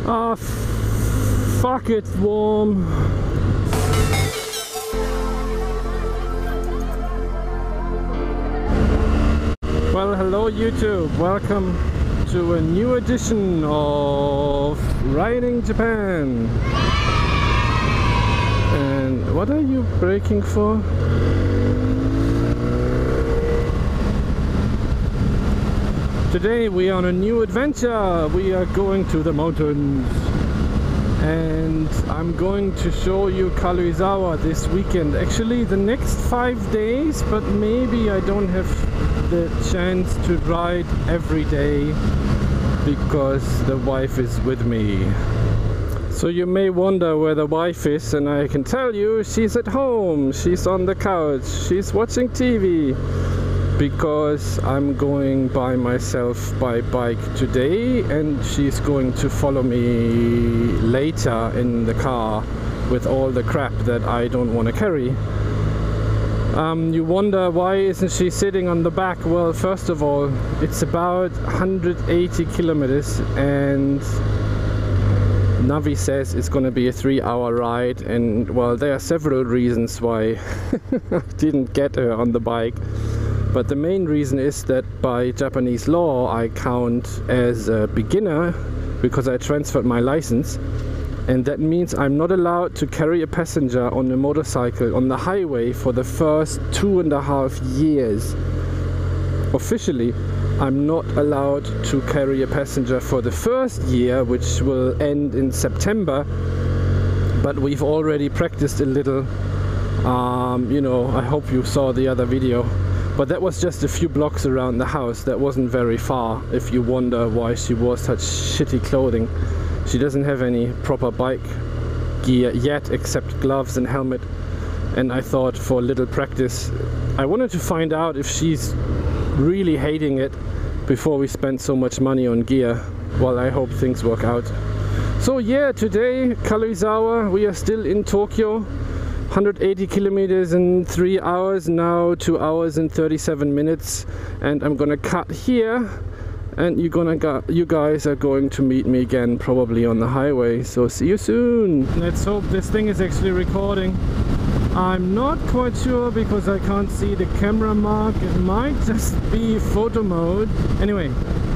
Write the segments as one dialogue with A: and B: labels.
A: Ah, fuck, it's warm. Well, hello YouTube, welcome to a new edition of Riding Japan. And what are you braking for? Today we are on a new adventure. We are going to the mountains and I'm going to show you Karuizawa this weekend. Actually the next 5 days, but maybe I don't have the chance to ride every day because the wife is with me. So you may wonder where the wife is, and I can tell you she's at home. She's on the couch, she's watching TV. Because I'm going by myself by bike today and she's going to follow me later in the car with all the crap that I don't want to carry. You wonder why isn't she sitting on the back? Well, first of all, it's about 180 kilometers and Navi says it's going to be a 3-hour ride, and well, there are several reasons why I didn't get her on the bike. But the main reason is that by Japanese law I count as a beginner because I transferred my license, and that means I'm not allowed to carry a passenger on a motorcycle on the highway for the first 2.5 years. Officially, I'm not allowed to carry a passenger for the first year, which will end in September, but we've already practiced a little. You know, I hope you saw the other video. But that was just a few blocks around the house. That wasn't very far, if you wonder why she wore such shitty clothing. She doesn't have any proper bike gear yet, except gloves and helmet. And I thought for a little practice, I wanted to find out if she's really hating it before we spend so much money on gear. Well, I hope things work out. So yeah, today, Karuizawa, we are still in Tokyo. 180 kilometers in 3 hours, now 2 hours and 37 minutes, and I'm gonna cut here, and you guys are going to meet me again probably on the highway. So see you soon. Let's hope this thing is actually recording. I'm not quite sure because I can't see the camera mark. It might just be photo mode. Anyway,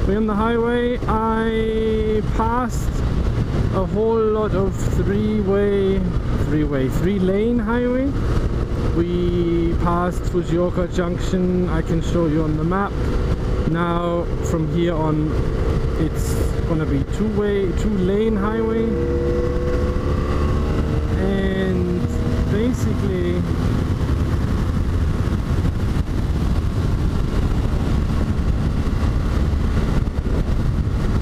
A: we're on the highway. I passed a whole lot of three-lane highway. We passed Fujioka Junction. I can show you on the map. Now from here on it's gonna be two-lane highway, and basically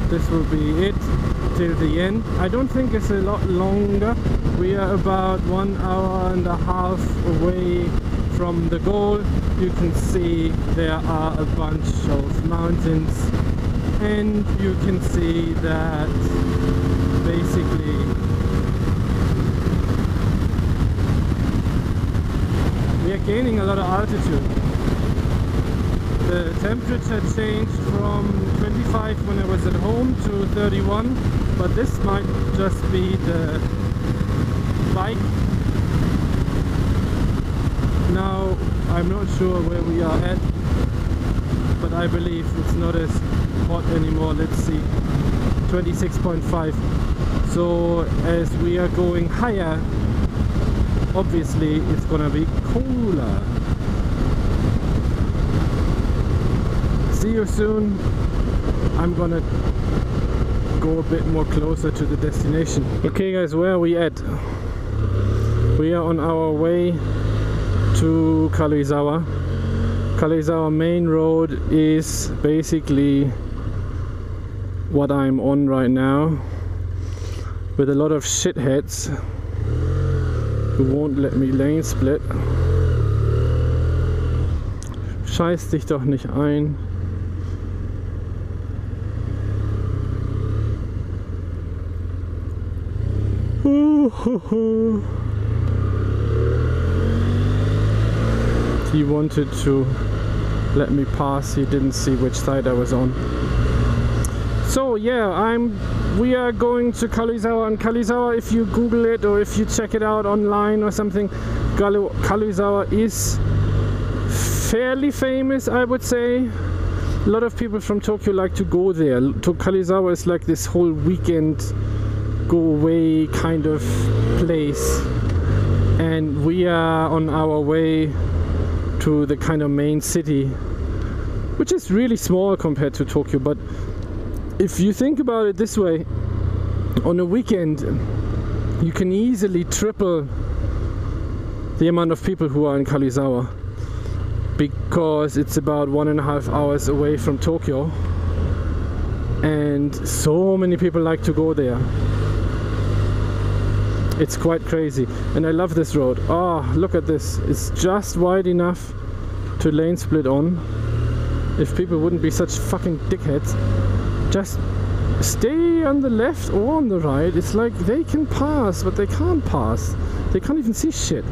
A: this will be it till the end. I don't think it's a lot longer. We are about 1.5 hours away from the goal. You can see there are a bunch of mountains, and you can see that basically we are gaining a lot of altitude. The temperature changed from 25 when I was at home to 31, but this might just be the bike. Now I'm not sure where we are at, but I believe it's not as hot anymore. Let's see, 26.5. So as we are going higher, obviously it's gonna be cooler. See you soon. I'm gonna go a bit more closer to the destination. Okay guys, where are we at? We are on our way to Karuizawa. Karuizawa main road is basically what I'm on right now, with a lot of shitheads who won't let me lane split. Scheiß dich doch nicht ein. He wanted to let me pass, he didn't see which side I was on. So yeah, we are going to Karuizawa, and Karuizawa, if you Google it or if you check it out online or something, Karuizawa is fairly famous, I would say. A lot of people from Tokyo like to go there. Karuizawa is like this whole weekend go away kind of place, and we are on our way to the kind of main city, which is really small compared to Tokyo. But if you think about it this way, on a weekend you can easily triple the amount of people who are in Karuizawa, because it's about 1.5 hours away from Tokyo, and so many people like to go there. It's quite crazy, and I love this road. Oh, look at this. It's just wide enough to lane split on. If people wouldn't be such fucking dickheads, just stay on the left or on the right. It's like they can pass, but they can't pass. They can't even see shit.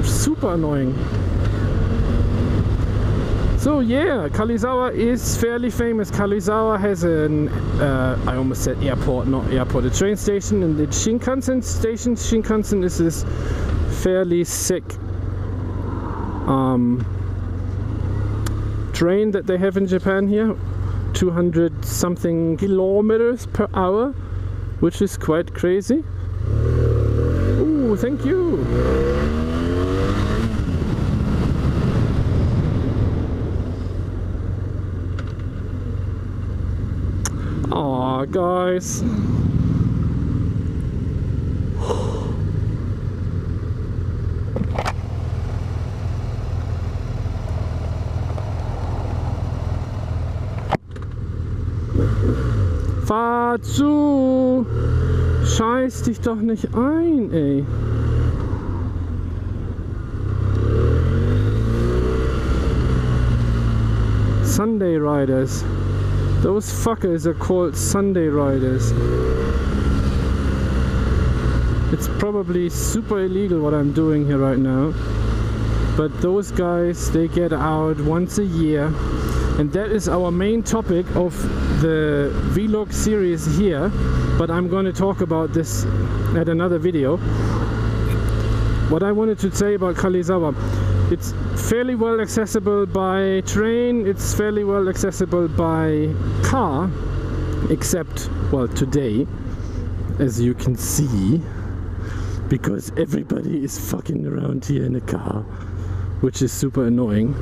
A: Super annoying. So yeah, Karuizawa is fairly famous. Karuizawa has an, I almost said airport, not airport, a train station, and the Shinkansen station. Shinkansen is this fairly sick train that they have in Japan here. 200 something kilometers per hour, which is quite crazy. Ooh, thank you. Aw, guys. Fahr zu! Scheiß dich doch nicht ein, ey. Sunday riders. Those fuckers are called Sunday riders. It's probably super illegal what I'm doing here right now, but those guys, they get out once a year, and that is our main topic of the vlog series here. But I'm going to talk about this at another video. What I wanted to say about Karuizawa: it's fairly well accessible by train, it's fairly well accessible by car, except, well, today, as you can see, because everybody is fucking around here in a car, which is super annoying.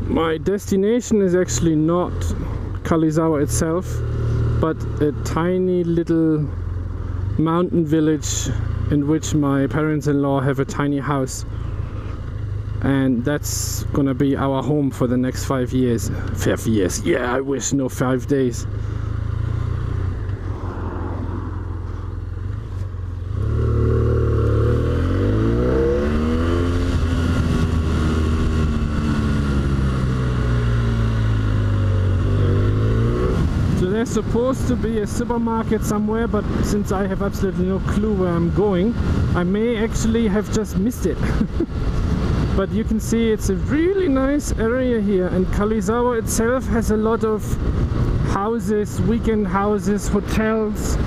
A: My destination is actually not Karuizawa itself, but a tiny little mountain village in which my parents-in-law have a tiny house, and that's gonna be our home for the next 5 years. 5 years, yeah, I wish, no, 5 days. There's supposed to be a supermarket somewhere, but since I have absolutely no clue where I'm going, I may actually have just missed it. But you can see it's a really nice area here, and Karuizawa itself has a lot of houses, weekend houses, hotels,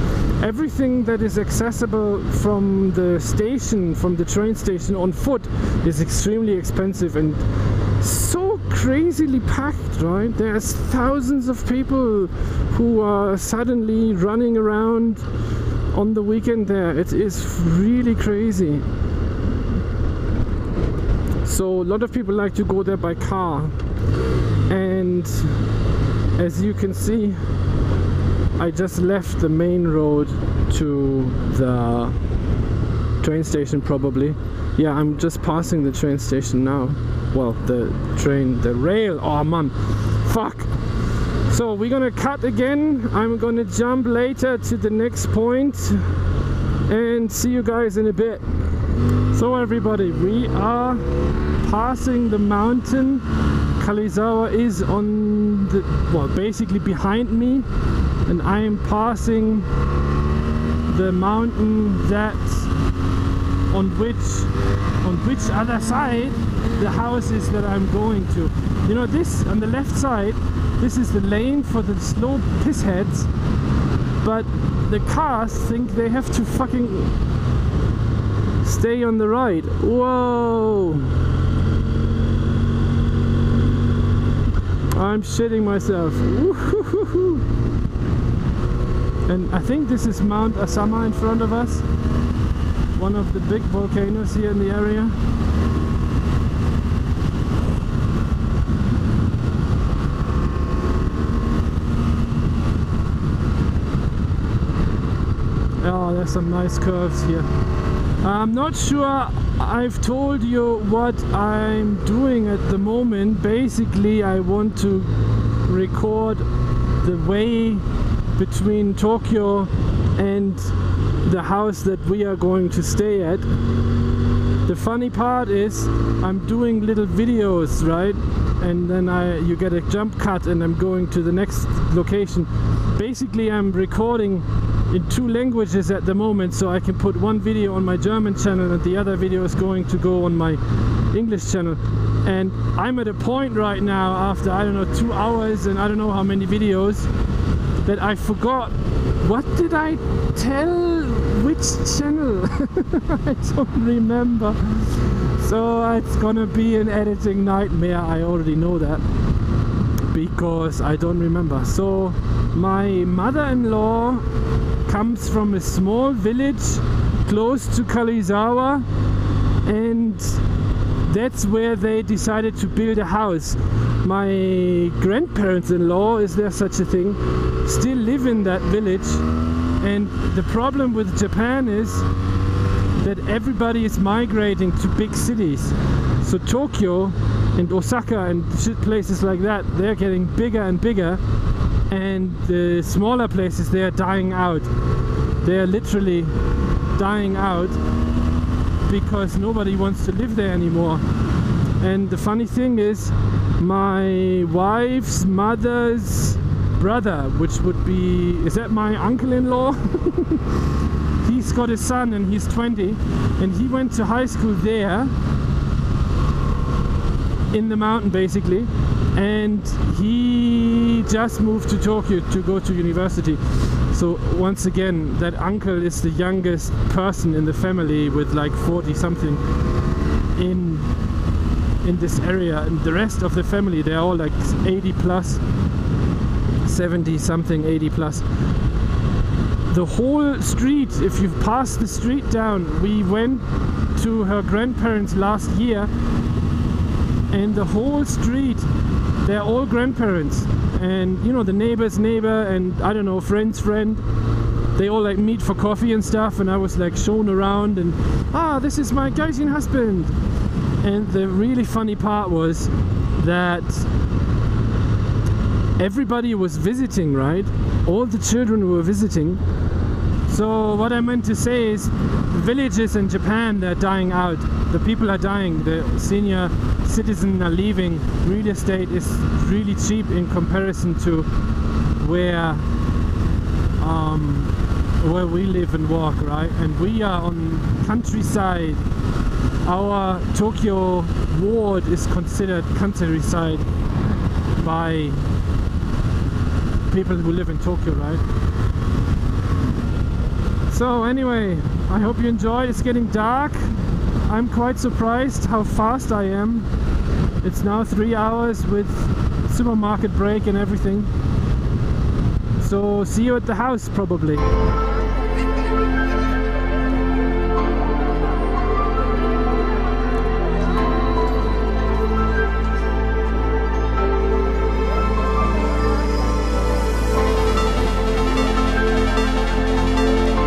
A: everything that is accessible from the station, from the train station on foot, is extremely expensive and so crazily packed, right? There's thousands of people who are suddenly running around on the weekend there. It is really crazy. So a lot of people like to go there by car, and as you can see, I just left the main road to the train station probably. Yeah, I'm just passing the train station now. Well, the train, the rail, oh man, fuck. So we're gonna cut again. I'm gonna jump later to the next point and see you guys in a bit. So everybody, we are passing the mountain. Karuizawa is on the, well, basically behind me, and I am passing the mountain that on which other side the house is that I'm going to. You know, this on the left side, this is the lane for the slow pissheads, but the cars think they have to fucking stay on the right. Whoa! I'm shitting myself. Woo-hoo-hoo-hoo. And I think this is Mount Asama in front of us, one of the big volcanoes here in the area. Oh, there's some nice curves here. I'm not sure I've told you what I'm doing at the moment. Basically, I want to record the way between Tokyo and the house that we are going to stay at. The funny part is I'm doing little videos, right? And then you get a jump cut and I'm going to the next location. Basically, I'm recording in 2 languages at the moment, so I can put one video on my German channel and the other video is going to go on my English channel. And I'm at a point right now, after I don't know 2 hours and I don't know how many videos, that I forgot what did I tell which channel. I don't remember, so it's gonna be an editing nightmare. I already know that because I don't remember. So my mother-in-law comes from a small village close to Karuizawa, and that's where they decided to build a house. My grandparents-in-law, is there such a thing, still live in that village. And the problem with Japan is that everybody is migrating to big cities. So Tokyo and Osaka and places like that, they're getting bigger and bigger, and the smaller places, they are dying out. They are literally dying out because nobody wants to live there anymore. And the funny thing is, my wife's mother's brother, which would be, is that my uncle-in-law? He's got a son and he's 20, and he went to high school there in the mountain basically, and he just moved to Tokyo to go to university. So once again, that uncle is the youngest person in the family with like 40 something in this area, and the rest of the family, they're all like 80 plus, 70 something, 80 plus. The whole street, if you pass the street down, we went to her grandparents last year, and the whole street, they're all grandparents, and you know, the neighbor's neighbor, and I don't know, friend's friend, they all like meet for coffee and stuff, and I was like shown around, and this is my Gaijin husband. And the really funny part was that everybody was visiting, right? All the children were visiting. So what I meant to say is, villages in Japan, they're dying out. The people are dying. The senior citizens are leaving. Real estate is really cheap in comparison to where we live and walk, right? And we are on countryside. Our Tokyo ward is considered countryside by people who live in Tokyo, right? So anyway, I hope you enjoyed. It's getting dark. I'm quite surprised how fast I am. It's now 3 hours with supermarket break and everything. So see you at the house probably.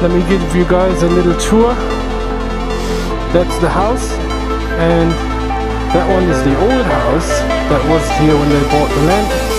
A: Let me give you guys a little tour. That's the house, and that one is the old house that was here when they bought the land.